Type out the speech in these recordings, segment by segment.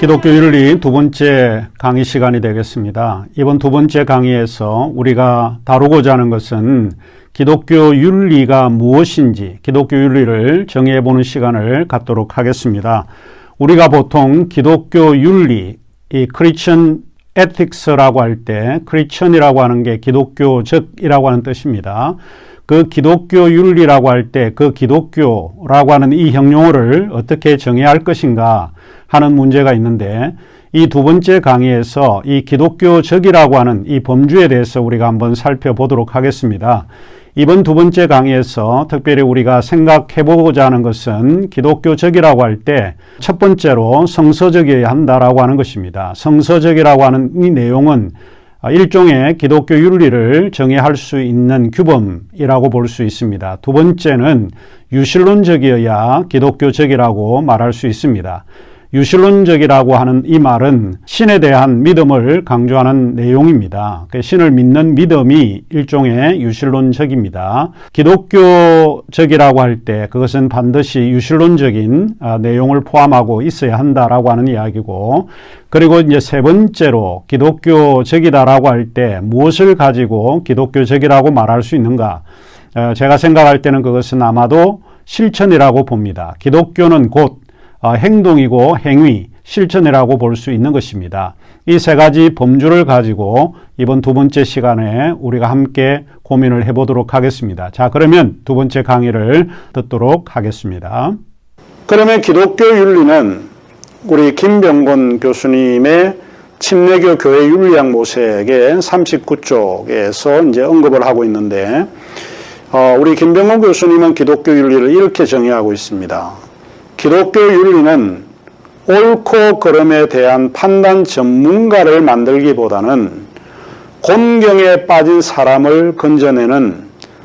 기독교 윤리 두 번째 강의 시간이 되겠습니다. 이번 두 번째 강의에서 우리가 다루고자 하는 것은 기독교 윤리가 무엇인지 기독교 윤리를 정의해보는 시간을 갖도록 하겠습니다. 우리가 보통 기독교 윤리, 이 크리스천 에틱스라고 할 때 크리스천이라고 하는 게 기독교적이라고 하는 뜻입니다. 그 기독교 윤리라고 할 때 그 기독교라고 하는 이 형용어를 어떻게 정해야 할 것인가 하는 문제가 있는데, 이 두 번째 강의에서 이 기독교적이라고 하는 이 범주에 대해서 우리가 한번 살펴보도록 하겠습니다. 이번 두 번째 강의에서 특별히 우리가 생각해 보고자 하는 것은 기독교적이라고 할 때 첫 번째로 성서적이어야 한다라고 하는 것입니다. 성서적이라고 하는 이 내용은 일종의 기독교 윤리를 정의할 수 있는 규범이라고 볼 수 있습니다. 두 번째는 유실론적이어야 기독교적이라고 말할 수 있습니다. 유실론적이라고 하는 이 말은 신에 대한 믿음을 강조하는 내용입니다. 신을 믿는 믿음이 일종의 유실론적입니다. 기독교적이라고 할 때 그것은 반드시 유실론적인 내용을 포함하고 있어야 한다라고 하는 이야기고, 그리고 이제 세 번째로 기독교적이다라고 할 때 무엇을 가지고 기독교적이라고 말할 수 있는가? 제가 생각할 때는 그것은 아마도 실천이라고 봅니다. 기독교는 곧 행동이고 행위, 실천이라고 볼 수 있는 것입니다. 이 세 가지 범주를 가지고 이번 두 번째 시간에 우리가 함께 고민을 해보도록 하겠습니다. 자, 그러면 두 번째 강의를 듣도록 하겠습니다. 그러면 기독교 윤리는 우리 김병곤 교수님의 침례교 교회 윤리학 모색의 39쪽에서 이제 언급을 하고 있는데, 우리 김병곤 교수님은 기독교 윤리를 이렇게 정의하고 있습니다. 기독교 윤리는 옳고 그름에 대한 판단 전문가를 만들기보다는 곤경에 빠진 사람을 건져내는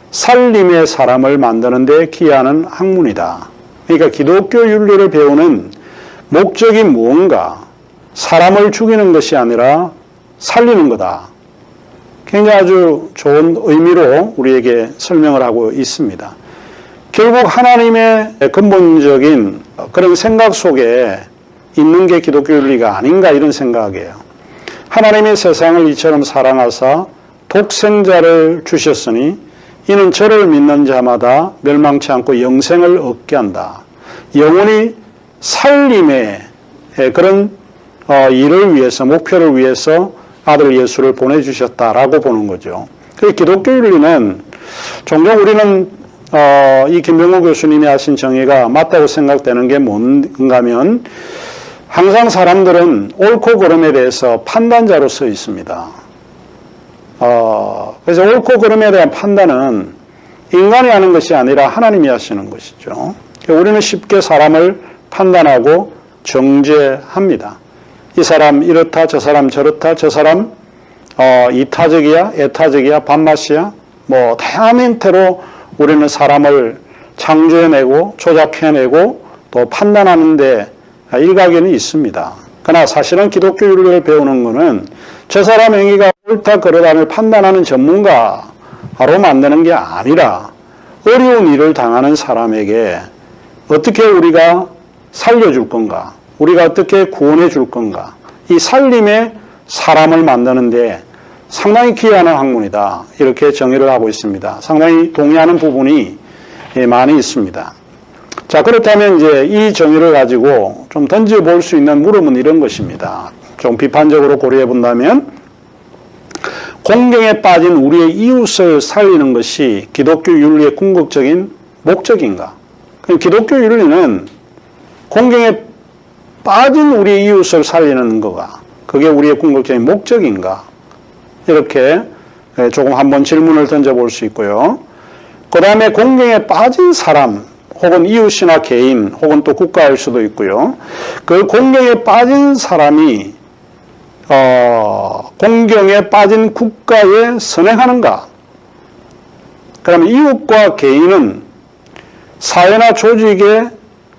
살림의 사람을 만드는 데 기여하는 학문이다. 그러니까 기독교 윤리를 배우는 목적이 무언가, 사람을 죽이는 것이 아니라 살리는 거다. 굉장히 아주 좋은 의미로 우리에게 설명을 하고 있습니다. 결국 하나님의 근본적인 그런 생각 속에 있는 게 기독교 윤리가 아닌가, 이런 생각이에요. 하나님이 세상을 이처럼 사랑하사 독생자를 주셨으니 이는 저를 믿는 자마다 멸망치 않고 영생을 얻게 한다. 영원히 살림의 그런 일을 위해서, 목표를 위해서 아들 예수를 보내주셨다라고 보는 거죠. 그 기독교 윤리는 종종 우리는 이 김병곤 교수님이 하신 정의가 맞다고 생각되는 게 뭔가 하면, 항상 사람들은 옳고 그름에 대해서 판단자로 서 있습니다. 그래서 옳고 그름에 대한 판단은 인간이 하는 것이 아니라 하나님이 하시는 것이죠. 우리는 쉽게 사람을 판단하고 정죄합니다. 이 사람 이렇다, 저 사람 저렇다, 저 사람 이타적이야, 애타적이야, 밥맛이야, 뭐 다양한 형태로 우리는 사람을 창조해내고 조작해내고 또 판단하는데 일가견이 있습니다. 그러나 사실은 기독교 윤리를 배우는 것은 저 사람 행위가 옳다 그러다를 판단하는 전문가로 만드는 게 아니라 어려운 일을 당하는 사람에게 어떻게 우리가 살려줄 건가, 우리가 어떻게 구원해 줄 건가, 이 살림의 사람을 만드는데 상당히 기여하는 학문이다, 이렇게 정의를 하고 있습니다. 상당히 동의하는 부분이 많이 있습니다. 자, 그렇다면 이제 이 정의를 가지고 좀 던져볼 수 있는 물음은 이런 것입니다. 좀 비판적으로 고려해 본다면, 공경에 빠진 우리의 이웃을 살리는 것이 기독교 윤리의 궁극적인 목적인가? 기독교 윤리는 공경에 빠진 우리의 이웃을 살리는 거가 그게 우리의 궁극적인 목적인가? 이렇게 조금 한번 질문을 던져볼 수 있고요. 그 다음에 공경에 빠진 사람, 혹은 이웃이나 개인, 혹은 또 국가일 수도 있고요. 그 공경에 빠진 사람이 공경에 빠진 국가에 선행하는가? 그러면 이웃과 개인은 사회나 조직에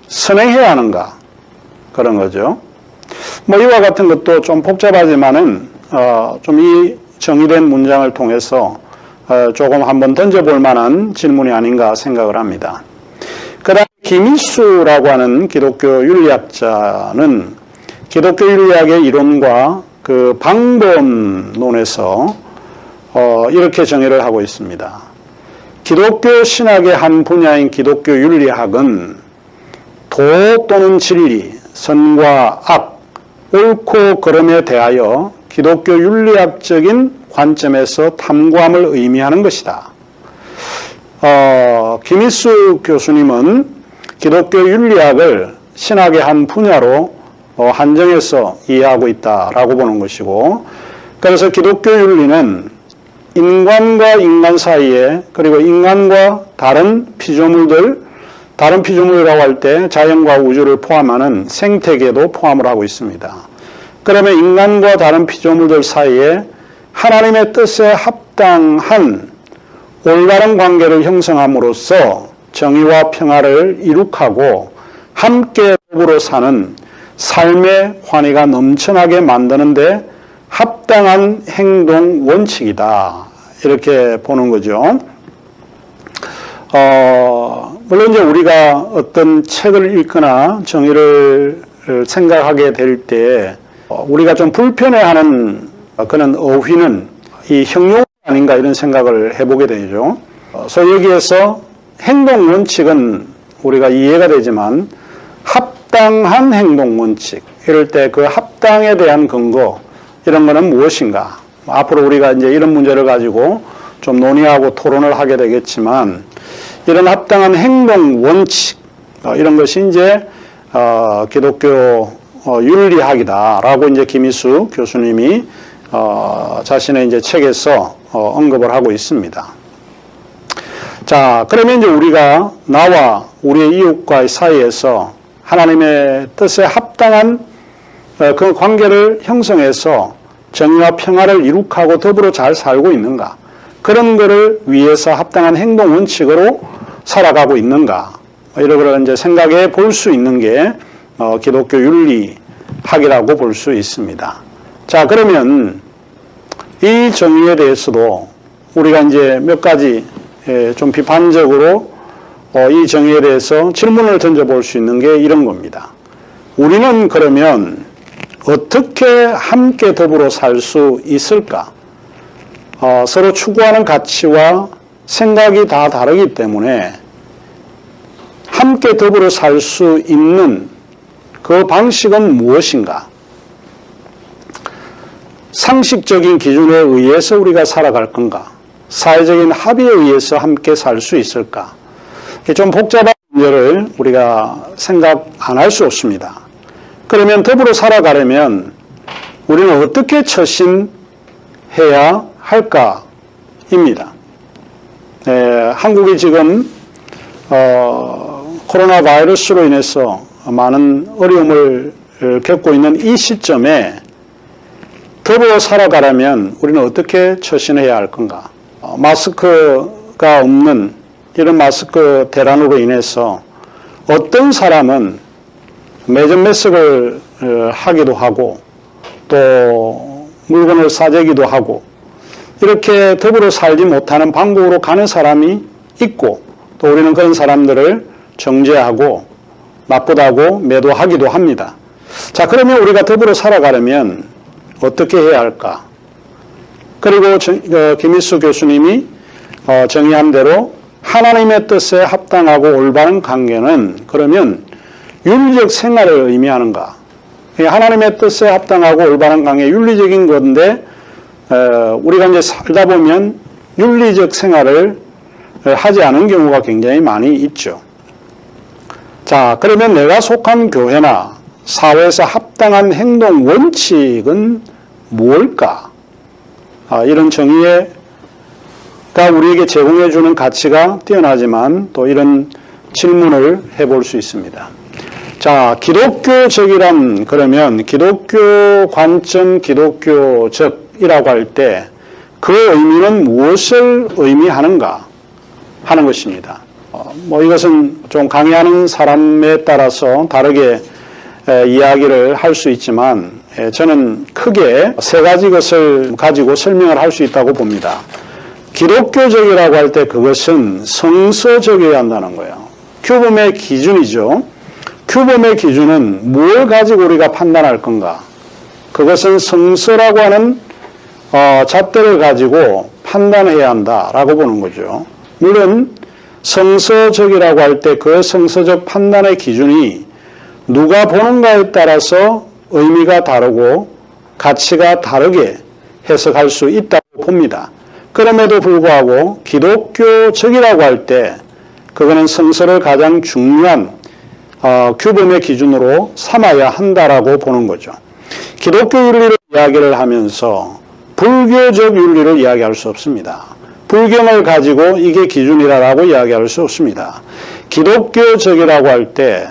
선행해야 하는가? 그런 거죠. 뭐 이와 같은 것도 좀 복잡하지만은 좀 이 정의된 문장을 통해서 조금 한번 던져볼 만한 질문이 아닌가 생각을 합니다. 그 다음 김일수라고 하는 기독교 윤리학자는 기독교 윤리학의 이론과 그 방법론에서 이렇게 정의를 하고 있습니다. 기독교 신학의 한 분야인 기독교 윤리학은 도 또는 진리, 선과 악, 옳고 그름에 대하여 기독교 윤리학적인 관점에서 탐구함을 의미하는 것이다. 김일수 교수님은 기독교 윤리학을 신학의 한 분야로 한정해서 이해하고 있다라고 보는 것이고, 그래서 기독교 윤리는 인간과 인간 사이에, 그리고 인간과 다른 피조물이라고 할 때 자연과 우주를 포함하는 생태계도 포함을 하고 있습니다. 그러면 인간과 다른 피조물들 사이에 하나님의 뜻에 합당한 올바른 관계를 형성함으로써 정의와 평화를 이룩하고 함께 더불어 사는 삶의 환희가 넘쳐나게 만드는 데 합당한 행동 원칙이다. 이렇게 보는 거죠. 물론 이제 우리가 어떤 책을 읽거나 정의를 생각하게 될 때 우리가 좀 불편해하는 그런 어휘는 이 형용 아닌가 이런 생각을 해보게 되죠. 그래서 여기에서 행동 원칙은 우리가 이해가 되지만 합당한 행동 원칙, 이럴 때 그 합당에 대한 근거, 이런 거는 무엇인가? 앞으로 우리가 이제 이런 문제를 가지고 좀 논의하고 토론을 하게 되겠지만, 이런 합당한 행동 원칙, 이런 것이 이제 기독교 윤리학이다라고 이제 김일수 교수님이 자신의 이제 책에서 언급을 하고 있습니다. 자, 그러면 이제 우리가 나와 우리의 이웃과의 사이에서 하나님의 뜻에 합당한 그 관계를 형성해서 정의와 평화를 이룩하고 더불어 잘 살고 있는가? 그런 것을 위해서 합당한 행동 원칙으로 살아가고 있는가? 이런 이제 생각해 볼 수 있는 게 기독교 윤리학이라고 볼 수 있습니다. 자, 그러면 이 정의에 대해서도 우리가 이제 몇 가지 좀 비판적으로 이 정의에 대해서 질문을 던져볼 수 있는 게 이런 겁니다. 우리는 그러면 어떻게 함께 더불어 살 수 있을까? 서로 추구하는 가치와 생각이 다 다르기 때문에 함께 더불어 살 수 있는 그 방식은 무엇인가? 상식적인 기준에 의해서 우리가 살아갈 건가? 사회적인 합의에 의해서 함께 살 수 있을까? 좀 복잡한 문제를 우리가 생각 안 할 수 없습니다. 그러면 더불어 살아가려면 우리는 어떻게 처신해야 할까입니다. 한국이 지금 코로나 바이러스로 인해서 많은 어려움을 겪고 있는 이 시점에 더불어 살아가려면 우리는 어떻게 처신해야 할 건가? 마스크가 없는 이런 마스크 대란으로 인해서 어떤 사람은 매점매석을 하기도 하고 또 물건을 사재기도 하고 이렇게 더불어 살지 못하는 방법으로 가는 사람이 있고, 또 우리는 그런 사람들을 정죄하고 나쁘다고 매도하기도 합니다. 자, 그러면 우리가 더불어 살아가려면 어떻게 해야 할까? 그리고 김일수 교수님이 정의한 대로 하나님의 뜻에 합당하고 올바른 관계는 그러면 윤리적 생활을 의미하는가? 하나님의 뜻에 합당하고 올바른 관계, 윤리적인 건데 우리가 이제 살다 보면 윤리적 생활을 하지 않은 경우가 굉장히 많이 있죠. 자, 그러면 내가 속한 교회나 사회에서 합당한 행동 원칙은 무엇일까? 이런 정의가 우리에게 제공해주는 가치가 뛰어나지만 또 이런 질문을 해볼 수 있습니다. 자, 기독교적이란 그러면 기독교 관점, 기독교적이라고 할 때 그 의미는 무엇을 의미하는가 하는 것입니다. 이것은 좀 강의하는 사람에 따라서 다르게 이야기를 할 수 있지만 저는 크게 세 가지 것을 가지고 설명을 할 수 있다고 봅니다. 기독교적이라고 할 때 그것은 성서적이어야 한다는 거예요. 교범의 기준이죠. 규범의 기준은 뭘 가지고 우리가 판단할 건가? 그것은 성서라고 하는 잣대를 가지고 판단해야 한다라고 보는 거죠. 물론 성서적이라고 할 때 그 성서적 판단의 기준이 누가 보는가에 따라서 의미가 다르고 가치가 다르게 해석할 수 있다고 봅니다. 그럼에도 불구하고 기독교적이라고 할 때 그거는 성서를 가장 중요한 규범의 기준으로 삼아야 한다라고 보는 거죠. 기독교 윤리를 이야기를 하면서 불교적 윤리를 이야기할 수 없습니다. 불경을 가지고 이게 기준이라고 이야기할 수 없습니다. 기독교적이라고 할 때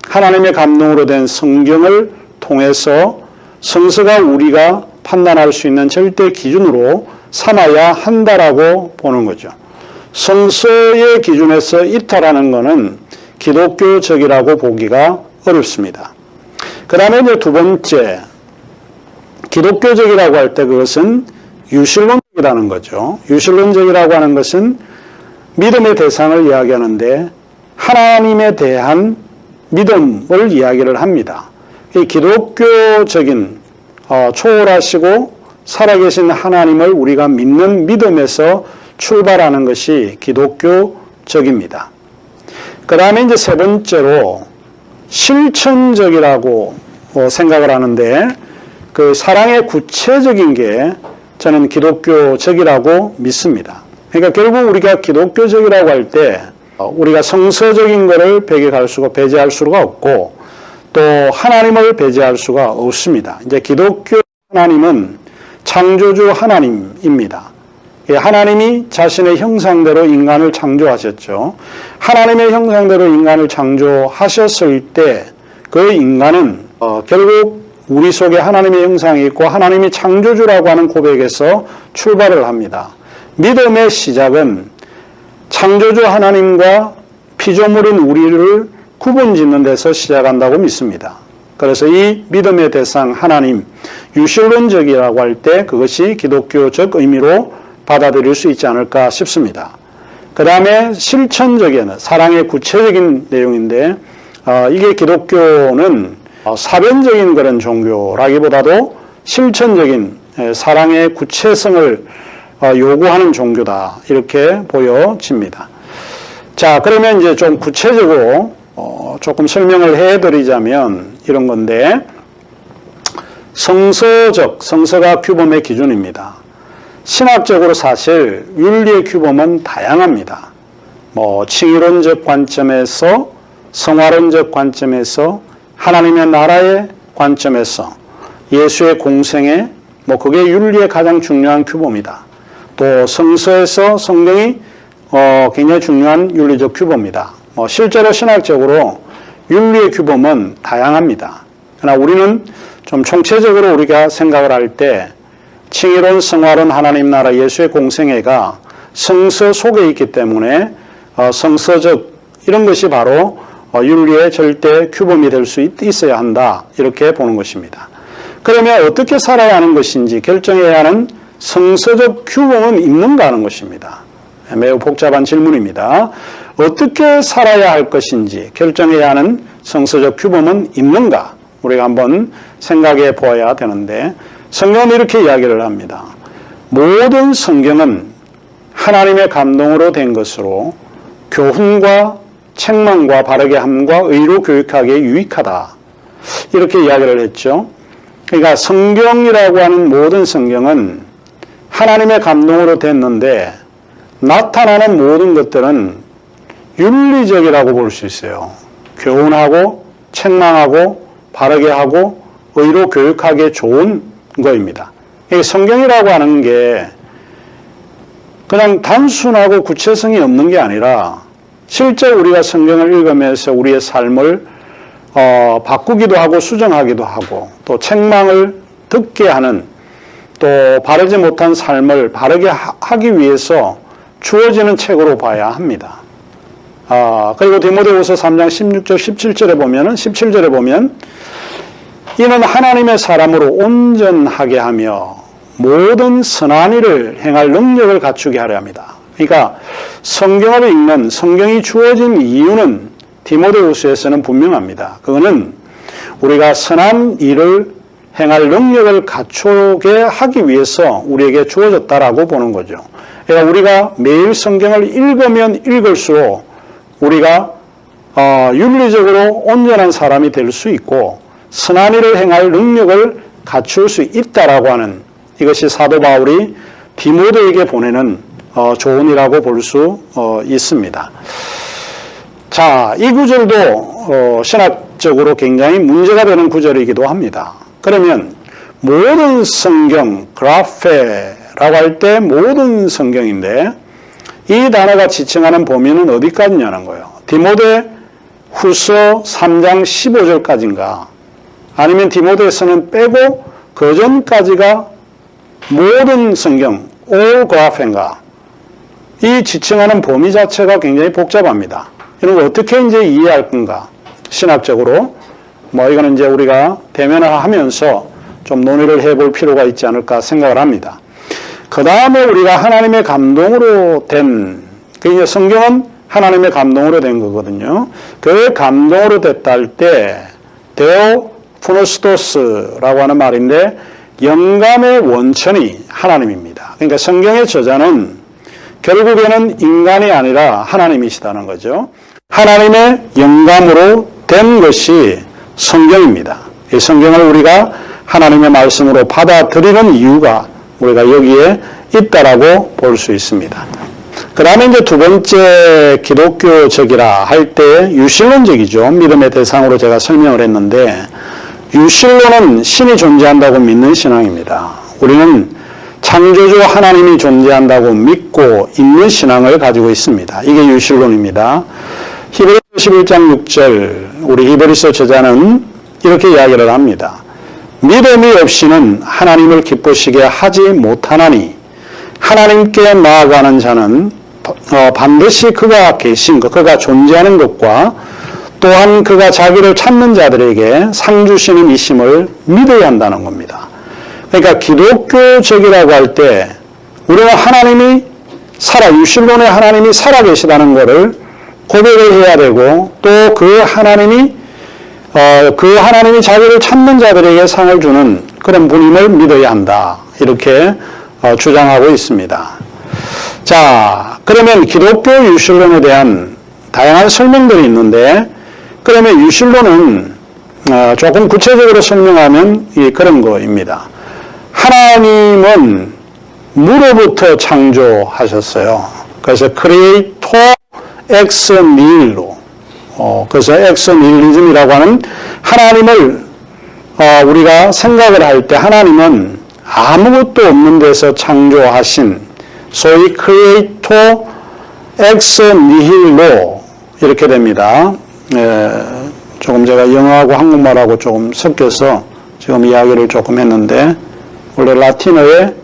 하나님의 감동으로 된 성경을 통해서 성서가 우리가 판단할 수 있는 절대 기준으로 삼아야 한다라고 보는 거죠. 성서의 기준에서 이탈하는 것은 기독교적이라고 보기가 어렵습니다. 그 다음에 이제 두 번째, 기독교적이라고 할 때 그것은 유실론적이라는 거죠. 유실론적이라고 하는 것은 믿음의 대상을 이야기하는데 하나님에 대한 믿음을 이야기를 합니다. 이 기독교적인 초월하시고 살아계신 하나님을 우리가 믿는 믿음에서 출발하는 것이 기독교적입니다. 그 다음에 이제 세 번째로 실천적이라고 생각을 하는데 그 사랑의 구체적인 게 저는 기독교적이라고 믿습니다. 그러니까 결국 우리가 기독교적이라고 할 때 우리가 성서적인 것을 배제할 수가 없고 또 하나님을 배제할 수가 없습니다. 이제 기독교 하나님은 창조주 하나님입니다. 하나님이 자신의 형상대로 인간을 창조하셨죠. 하나님의 형상대로 인간을 창조하셨을 때 그 인간은 결국 우리 속에 하나님의 형상이 있고 하나님이 창조주라고 하는 고백에서 출발을 합니다. 믿음의 시작은 창조주 하나님과 피조물인 우리를 구분짓는 데서 시작한다고 믿습니다. 그래서 이 믿음의 대상 하나님, 유실론적이라고 할 때 그것이 기독교적 의미로 받아들일 수 있지 않을까 싶습니다. 그 다음에 실천적인 사랑의 구체적인 내용인데 이게 기독교는 사변적인 그런 종교라기보다도 실천적인 사랑의 구체성을 요구하는 종교다 이렇게 보여집니다. 자, 그러면 이제 좀 구체적으로 조금 설명을 해드리자면 이런 건데 성서가 규범의 기준입니다. 신학적으로 사실 윤리의 규범은 다양합니다. 칭의론적 관점에서 성화론적 관점에서 하나님의 나라의 관점에서 예수의 공생애 그게 윤리의 가장 중요한 규범이다. 또 성서에서 성경이 굉장히 중요한 윤리적 규범이다. 실제로 신학적으로 윤리의 규범은 다양합니다. 그러나 우리는 좀 총체적으로 우리가 생각을 할 때 칭의론, 성화론, 하나님 나라, 예수의 공생애가 성서 속에 있기 때문에 성서적 이런 것이 바로 윤리의 절대 규범이 될 수 있어야 한다 이렇게 보는 것입니다. 그러면 어떻게 살아야 하는 것인지 결정해야 하는 성서적 규범은 있는가 하는 것입니다. 매우 복잡한 질문입니다. 어떻게 살아야 할 것인지 결정해야 하는 성서적 규범은 있는가? 우리가 한번 생각해 보아야 되는데 성경은 이렇게 이야기를 합니다. 모든 성경은 하나님의 감동으로 된 것으로 교훈과 책망과 바르게 함과 의로 교육하기에 유익하다. 이렇게 이야기를 했죠. 그러니까 성경이라고 하는 모든 성경은 하나님의 감동으로 됐는데 나타나는 모든 것들은 윤리적이라고 볼 수 있어요. 교훈하고 책망하고 바르게 하고 의로 교육하기에 좋은 거입니다. 성경이라고 하는 게 그냥 단순하고 구체성이 없는 게 아니라 실제 우리가 성경을 읽으면서 우리의 삶을 바꾸기도 하고 수정하기도 하고 또 책망을 듣게 하는 또 바르지 못한 삶을 바르게 하기 위해서 주어지는 책으로 봐야 합니다. 그리고 디모데후서 3장 16절 17절에 보면 이는 하나님의 사람으로 온전하게 하며 모든 선한 일을 행할 능력을 갖추게 하려 합니다. 그러니까 성경을 읽는 성경이 주어진 이유는 디모데후서에서는 분명합니다. 그거는 우리가 선한 일을 행할 능력을 갖추게 하기 위해서 우리에게 주어졌다라고 보는 거죠. 그러니까 우리가 매일 성경을 읽으면 읽을수록 우리가 윤리적으로 온전한 사람이 될 수 있고 선한 일을 행할 능력을 갖출 수 있다라고 하는 이것이 사도 바울이 디모데에게 보내는 조언이라고 볼 수 있습니다. 자, 이 구절도 신학적으로 굉장히 문제가 되는 구절이기도 합니다. 그러면 모든 성경, 그라페라고 할 때 모든 성경인데 이 단어가 지칭하는 범위는 어디까지냐는 거예요. 디모데 후서 3장 15절까지인가 아니면 디모데에서는 빼고 그 전까지가 모든 성경, all graph인가 이 지칭하는 범위 자체가 굉장히 복잡합니다. 이런 걸 어떻게 이제 이해할 건가 신학적으로 이거는 이제 우리가 대면화하면서 좀 논의를 해볼 필요가 있지 않을까 생각을 합니다. 그 다음에 우리가 하나님의 감동으로 된, 그 성경은 하나님의 감동으로 된 거거든요. 그 감동으로 됐다 할 때, 데오 푸노스토스라고 하는 말인데, 영감의 원천이 하나님입니다. 그러니까 성경의 저자는 결국에는 인간이 아니라 하나님이시다는 거죠. 하나님의 영감으로 된 것이 성경입니다. 이 성경을 우리가 하나님의 말씀으로 받아들이는 이유가 우리가 여기에 있다라고 볼 수 있습니다. 그 다음에 이제 두 번째 기독교적이라 할 때 유실론적이죠. 믿음의 대상으로 제가 설명을 했는데 유실론은 신이 존재한다고 믿는 신앙입니다. 우리는 창조주 하나님이 존재한다고 믿고 있는 신앙을 가지고 있습니다. 이게 유실론입니다. 히브리서 11장 6절 우리 히브리서 저자는 이렇게 이야기를 합니다. 믿음이 없이는 하나님을 기쁘시게 하지 못하나니 하나님께 나아가는 자는 반드시 그가 계신 것, 그가 존재하는 것과 또한 그가 자기를 찾는 자들에게 상 주시는 이심을 믿어야 한다는 겁니다. 그러니까 기독교적이라고 할 때 우리는 하나님이 유실론의 하나님이 살아계시다는 것을 고백을 해야 되고 또 그 하나님이 자기를 찾는 자들에게 상을 주는 그런 분임을 믿어야 한다. 이렇게 주장하고 있습니다. 자, 그러면 기독교 유실론에 대한 다양한 설명들이 있는데 그러면 유실론은 조금 구체적으로 설명하면 그런 거입니다. 하나님은 무로부터 창조하셨어요. 그래서 creator ex nihilo 그래서 ex nihilism이라고 하는 하나님을 우리가 생각을 할 때 하나님은 아무것도 없는 데서 창조하신 소위 creator ex nihilo 이렇게 됩니다. 조금 제가 영어하고 한국말하고 조금 섞여서 지금 이야기를 조금 했는데 원래 라틴어에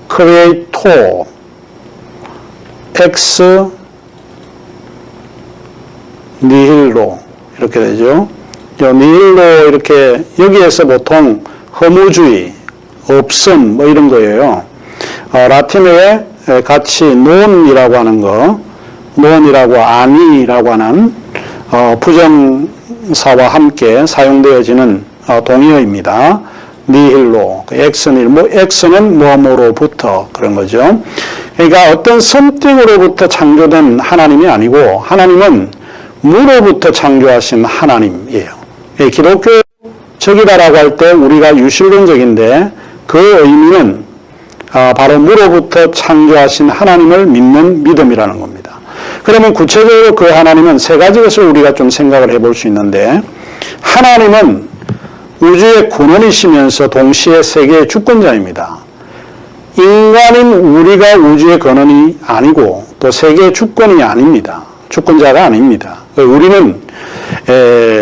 creator ex nihilo 이렇게 되죠. nihilo 이렇게 여기에서 보통 허무주의, 없음 이런 거예요. 라틴어에 같이 non이라고 하는 거, non이라고 아니라고 하는 부정사와 함께 사용되어지는 동의어입니다. nihilo, x는 뭐뭐로부터 그런 거죠. 그러니까 어떤 something으로부터 창조된 하나님이 아니고 하나님은 무로부터 창조하신 하나님이에요. 기독교적이다라고 할 때 우리가 유실론적인데 그 의미는 바로 무로부터 창조하신 하나님을 믿는 믿음이라는 겁니다. 그러면 구체적으로 그 하나님은 세 가지 것을 우리가 좀 생각을 해볼 수 있는데 하나님은 우주의 근원이시면서 동시에 세계의 주권자입니다. 인간인 우리가 우주의 근원이 아니고 또 세계의 주권이 아닙니다. 주권자가 아닙니다. 우리는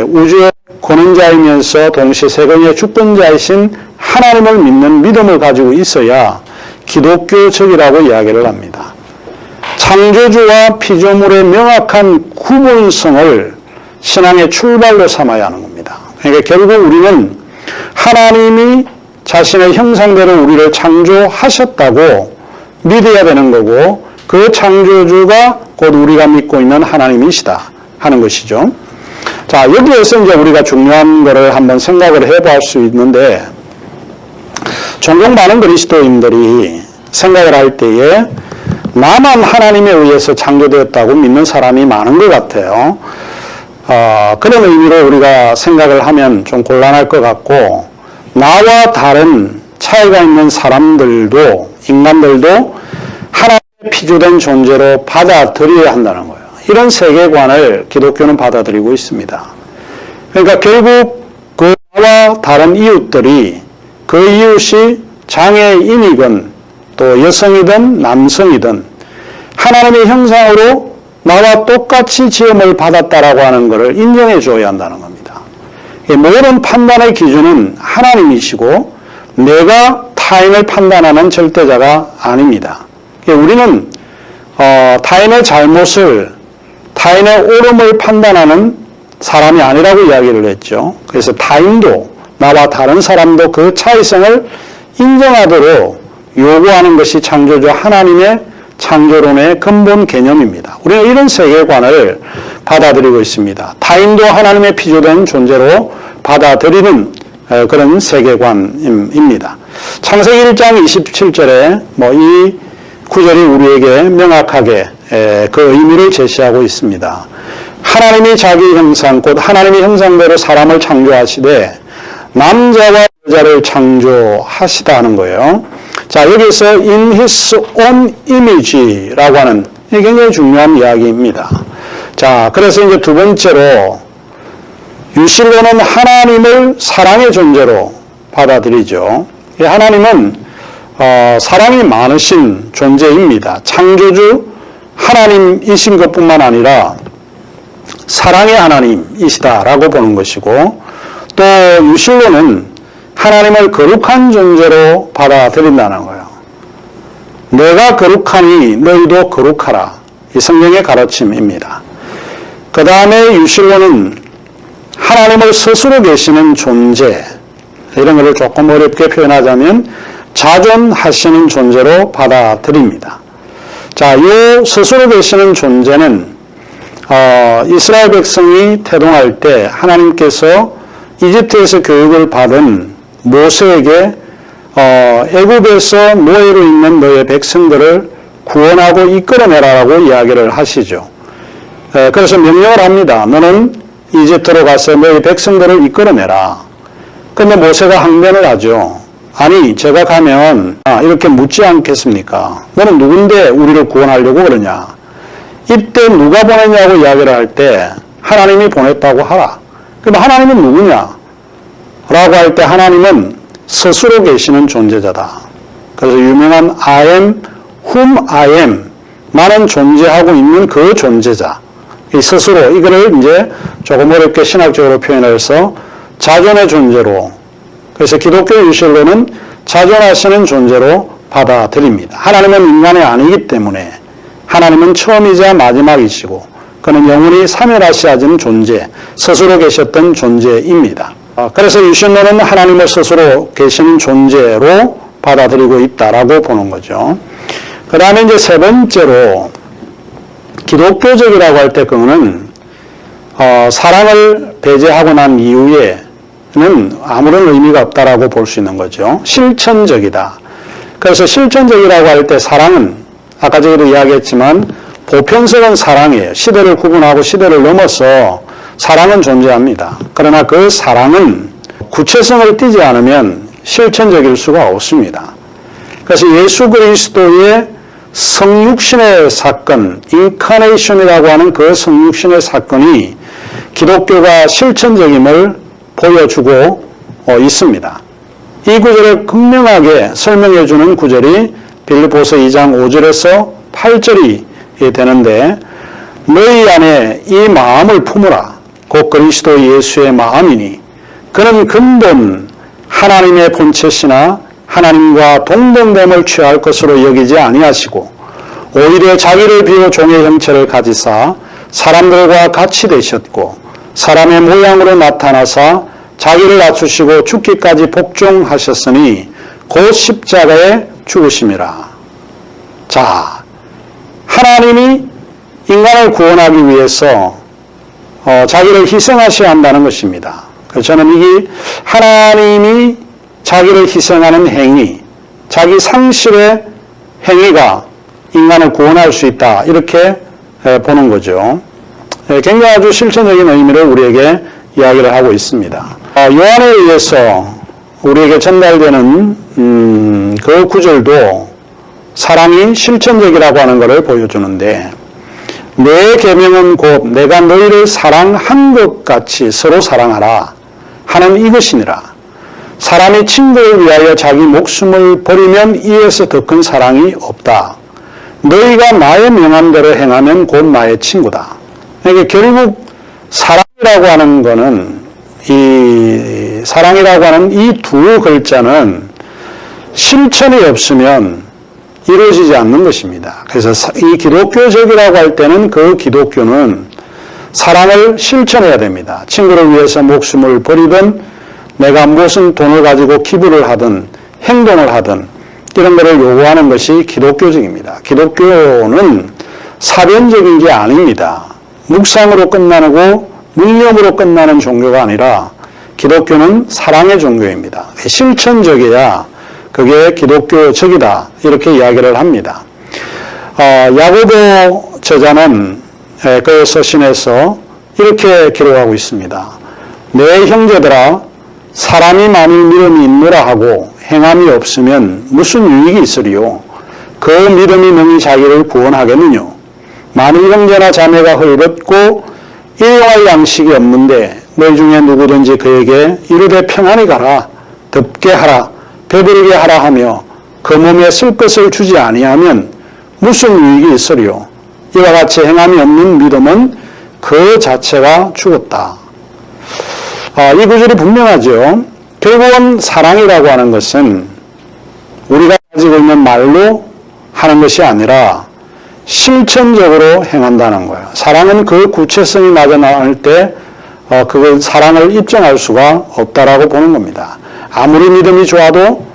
우주의 권원자이면서 동시에 세계의 주권자이신 하나님을 믿는 믿음을 가지고 있어야 기독교적이라고 이야기를 합니다. 창조주와 피조물의 명확한 구분성을 신앙의 출발로 삼아야 하는 겁니다. 그러니까 결국 우리는 하나님이 자신의 형상대로 우리를 창조하셨다고 믿어야 되는 거고 그 창조주가 곧 우리가 믿고 있는 하나님이시다 하는 것이죠. 자, 여기에서 이제 우리가 중요한 거를 한번 생각을 해볼 수 있는데, 종종 많은 그리스도인들이 생각을 할 때에 나만 하나님에 의해서 창조되었다고 믿는 사람이 많은 것 같아요. 그런 의미로 우리가 생각을 하면 좀 곤란할 것 같고, 나와 다른 차이가 있는 사람들도, 인간들도 하나님의 피조된 존재로 받아들여야 한다는 거예요. 이런 세계관을 기독교는 받아들이고 있습니다. 그러니까 결국 그 나와 다른 이웃들이 그 이웃이 장애인이건 또 여성이든 남성이든 하나님의 형상으로 나와 똑같이 지음을 받았다라고 하는 것을 인정해 줘야 한다는 겁니다. 모든 판단의 기준은 하나님이시고 내가 타인을 판단하는 절대자가 아닙니다. 우리는 타인의 잘못을, 타인의 옳음을 판단하는 사람이 아니라고 이야기를 했죠. 그래서 타인도, 나와 다른 사람도 그 차이성을 인정하도록 요구하는 것이 창조주 하나님의 창조론의 근본 개념입니다. 우리는 이런 세계관을 받아들이고 있습니다. 타인도 하나님의 피조된 존재로 받아들이는 그런 세계관입니다. 창세기 1장 27절에 이 구절이 우리에게 명확하게 그 의미를 제시하고 있습니다. 하나님이 자기 형상, 곧 하나님의 형상대로 사람을 창조하시되 남자와 여자를 창조하시다 하는 거예요. 자, 여기서 in his own image라고 하는 굉장히 중요한 이야기입니다. 자, 그래서 이제 두 번째로 유실론은 하나님을 사랑의 존재로 받아들이죠. 하나님은 사랑이 많으신 존재입니다. 창조주 하나님이신 것뿐만 아니라 사랑의 하나님이시다라고 보는 것이고, 또 유실론은 하나님을 거룩한 존재로 받아들인다는 거예요. 내가 거룩하니 너희도 거룩하라. 이 성경의 가르침입니다. 그 다음에 유실론은 하나님을 스스로 계시는 존재, 이런 것을 조금 어렵게 표현하자면 자존하시는 존재로 받아들입니다. 자, 이 스스로 계시는 존재는 이스라엘 백성이 태동할 때 하나님께서 이집트에서 교육을 받은 모세에게 애굽에서 노예로 있는 너의 백성들을 구원하고 이끌어내라라고 이야기를 하시죠. 그래서 명령을 합니다. 너는 이집트로 가서 너의 백성들을 이끌어내라. 그런데 모세가 항변을 하죠. 아니, 제가 가면 이렇게 묻지 않겠습니까? 너는 누군데 우리를 구원하려고 그러냐? 이때 누가 보냈냐고 이야기를 할 때 하나님이 보냈다고 하라. 그럼 하나님은 누구냐? 라고 할 때 하나님은 스스로 계시는 존재자다. 그래서 유명한 I am whom I am, 나는 존재하고 있는 그 존재자. 이 스스로, 이거를 이제 조금 어렵게 신학적으로 표현해서 자존의 존재로, 그래서 기독교 유실론은 자존하시는 존재로 받아들입니다. 하나님은 인간이 아니기 때문에 하나님은 처음이자 마지막이시고 그는 영원히 삼위일하시는 존재, 스스로 계셨던 존재입니다. 그래서 유실론은 하나님을 스스로 계시는 존재로 받아들이고 있다라고 보는 거죠. 그 다음에 이제 세 번째로 기독교적이라고 할 때 그거는 사랑을 배제하고 난 이후에는 아무런 의미가 없다라고 볼 수 있는 거죠. 실천적이다. 그래서 실천적이라고 할 때 사랑은 아까 저기도 이야기했지만 보편성은 사랑이에요. 시대를 구분하고 시대를 넘어서 사랑은 존재합니다. 그러나 그 사랑은 구체성을 띠지 않으면 실천적일 수가 없습니다. 그래서 예수 그리스도의 성육신의 사건, 인카네이션이라고 하는 그 성육신의 사건이 기독교가 실천적임을 보여주고 있습니다. 이 구절을 극명하게 설명해 주는 구절이 빌립보서 2장 5절에서 8절이 되는데, 너희 안에 이 마음을 품으라. 곧 그리스도 예수의 마음이니 그는 근본 하나님의 본체시나 하나님과 동등됨을 취할 것으로 여기지 아니하시고 오히려 자기를 비워 종의 형체를 가지사 사람들과 같이 되셨고 사람의 모양으로 나타나사 자기를 낮추시고 죽기까지 복종하셨으니 곧 십자가에 죽으심이라. 자, 하나님이 인간을 구원하기 위해서 자기를 희생하셔야 한다는 것입니다. 그래서 저는 이게 하나님이 자기를 희생하는 행위, 자기 상실의 행위가 인간을 구원할 수 있다, 이렇게 보는 거죠. 굉장히 아주 실천적인 의미를 우리에게 이야기를 하고 있습니다. 요한에 의해서 우리에게 전달되는 그 구절도 사랑이 실천적이라고 하는 것을 보여주는데, 내 계명은 곧 내가 너희를 사랑한 것 같이 서로 사랑하라 하는 이것이니라. 사람이 친구를 위하여 자기 목숨을 버리면 이에서 더 큰 사랑이 없다. 너희가 나의 명함대로 행하면 곧 나의 친구다. 그러니까 결국 사랑이라고 하는 거는, 이 사랑이라고 하는 이 두 글자는 실천이 없으면 이루어지지 않는 것입니다. 그래서 이 기독교적이라고 할 때는 그 기독교는 사랑을 실천해야 됩니다. 친구를 위해서 목숨을 버리든 내가 무슨 돈을 가지고 기부를 하든 행동을 하든 이런 것을 요구하는 것이 기독교적입니다. 기독교는 사변적인 게 아닙니다. 묵상으로 끝나고 묵념으로 끝나는 종교가 아니라 기독교는 사랑의 종교입니다. 실천적이야 그게 기독교적이다, 이렇게 이야기를 합니다. 야고보 저자는 그의 서신에서 이렇게 기록하고 있습니다. 내 형제들아, 사람이 만일 믿음이 있노라 하고 행함이 없으면 무슨 유익이 있으리요? 그 믿음이 능히 자기를 구원하겠느뇨? 만일 형제나 자매가 헐벗고 일용할 양식이 없는데 너희 중에 누구든지 그에게 이르되 평안히 가라, 덥게 하라, 배부르게 하라 하며 그 몸에 쓸 것을 주지 아니하면 무슨 유익이 있으리요? 이와 같이 행함이 없는 믿음은 그 자체가 죽었다. 이 구절이 분명하죠. 결국은 사랑이라고 하는 것은 우리가 가지고 있는 말로 하는 것이 아니라 실천적으로 행한다는 거예요. 사랑은 그 구체성이 나타날 때 그 사랑을 입증할 수가 없다라고 보는 겁니다. 아무리 믿음이 좋아도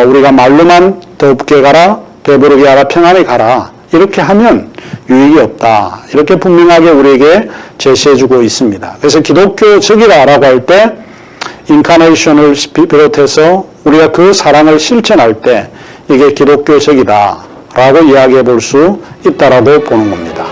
우리가 말로만 덥게 가라, 배부르게 하라, 평안히 가라 이렇게 하면 유익이 없다, 이렇게 분명하게 우리에게 제시해주고 있습니다. 그래서 기독교적이라고 할 때 인카네이션을 비롯해서 우리가 그 사랑을 실천할 때 이게 기독교적이다라고 이야기해 볼 수 있다라고 보는 겁니다.